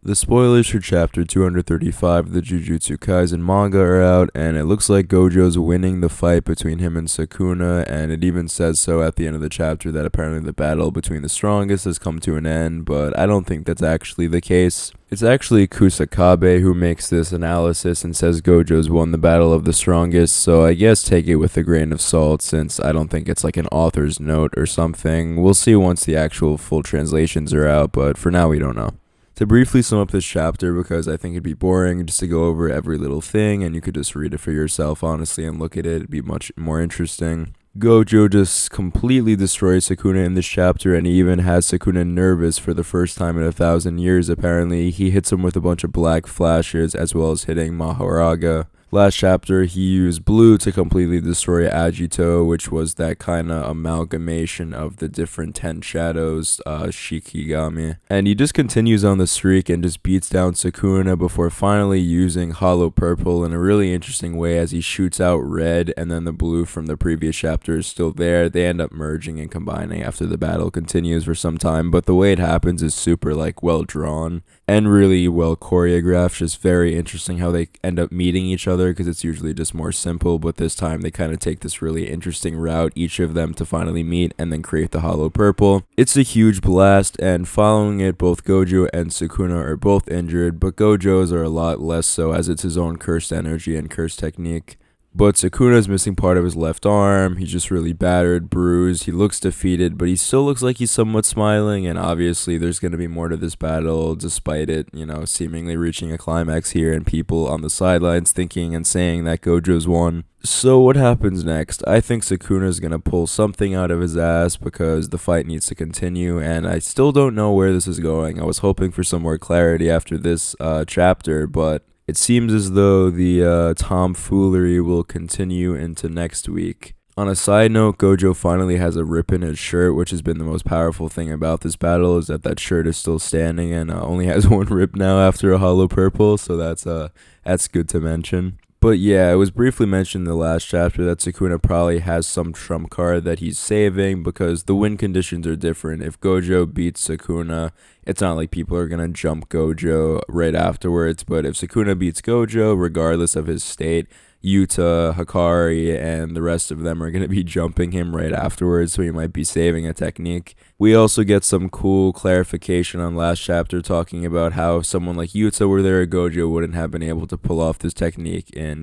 The spoilers for chapter 235 of the Jujutsu Kaisen manga are out, and it looks like Gojo's winning the fight between him and Sukuna, and it even says so at the end of the chapter that apparently the battle between the strongest has come to an end, but I don't think that's actually the case. It's actually Kusakabe who makes this analysis and says Gojo's won the battle of the strongest, so I guess take it with a grain of salt since I don't think it's like an author's note or something. We'll see once the actual full translations are out, but for now we don't know. To briefly sum up this chapter, because I think it'd be boring just to go over every little thing, and you could just read it for yourself, honestly, and look at it, it'd be much more interesting. Gojo just completely destroys Sukuna in this chapter, and he even has Sukuna nervous for the first time in 1,000 years, apparently. He hits him with a bunch of black flashes, as well as hitting Mahoraga. Last chapter, he used blue to completely destroy Agito, which was that kind of amalgamation of the different 10 shadows, Shikigami. And he just continues on the streak and just beats down Sukuna before finally using Hollow Purple in a really interesting way as he shoots out red, and then the blue from the previous chapter is still there. They end up merging and combining after the battle continues for some time, but the way it happens is super well drawn and really well choreographed. Just very interesting how they end up meeting each other, because it's usually just more simple, but this time they kind of take this really interesting route, each of them to finally meet and then create the Hollow Purple. It's a huge blast, and following it, both Gojo and Sukuna are both injured, but Gojo's are a lot less so as it's his own cursed energy and cursed technique. But Sukuna's missing part of his left arm. He's just really battered, bruised. He looks defeated, but he still looks like he's somewhat smiling, and obviously there's going to be more to this battle despite it, seemingly reaching a climax here and people on the sidelines thinking and saying that Gojo's won. So what happens next? I think Sukuna's going to pull something out of his ass because the fight needs to continue, and I still don't know where this is going. I was hoping for some more clarity after this chapter, but it seems as though the tomfoolery will continue into next week. On a side note, Gojo finally has a rip in his shirt, which has been the most powerful thing about this battle, is that shirt is still standing and only has one rip now after a Hollow Purple, so that's good to mention. But yeah, it was briefly mentioned in the last chapter that Sukuna probably has some trump card that he's saving because the win conditions are different. If Gojo beats Sukuna, it's not like people are going to jump Gojo right afterwards, but if Sukuna beats Gojo, regardless of his state, Yuta, Hikari, and the rest of them are going to be jumping him right afterwards, so he might be saving a technique. We also get some cool clarification on last chapter talking about how if someone like Yuta were there, Gojo wouldn't have been able to pull off this technique in,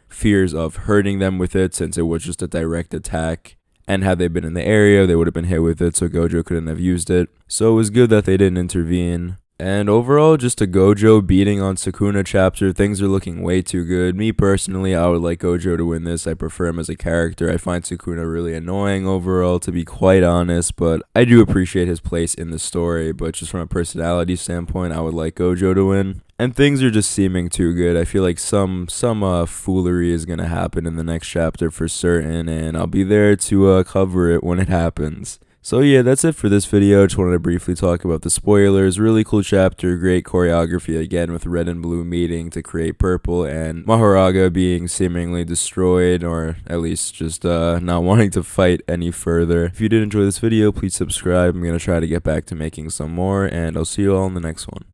fears of hurting them with it since it was just a direct attack. And had they been in the area, they would have been hit with it, so Gojo couldn't have used it. So it was good that they didn't intervene. And overall, just a Gojo beating on Sukuna chapter. Things are looking way too good. Me personally, I would like Gojo to win this. I prefer him as a character. I find Sukuna really annoying overall, to be quite honest, but I do appreciate his place in the story. But just from a personality standpoint, I would like Gojo to win. And things are just seeming too good. I feel like some foolery is going to happen in the next chapter for certain, and I'll be there to cover it when it happens. So yeah, that's it for this video. Just wanted to briefly talk about the spoilers. Really cool chapter, great choreography again with red and blue meeting to create purple, and Mahoraga being seemingly destroyed, or at least just not wanting to fight any further. If you did enjoy this video, please subscribe. I'm going to try to get back to making some more, and I'll see you all in the next one.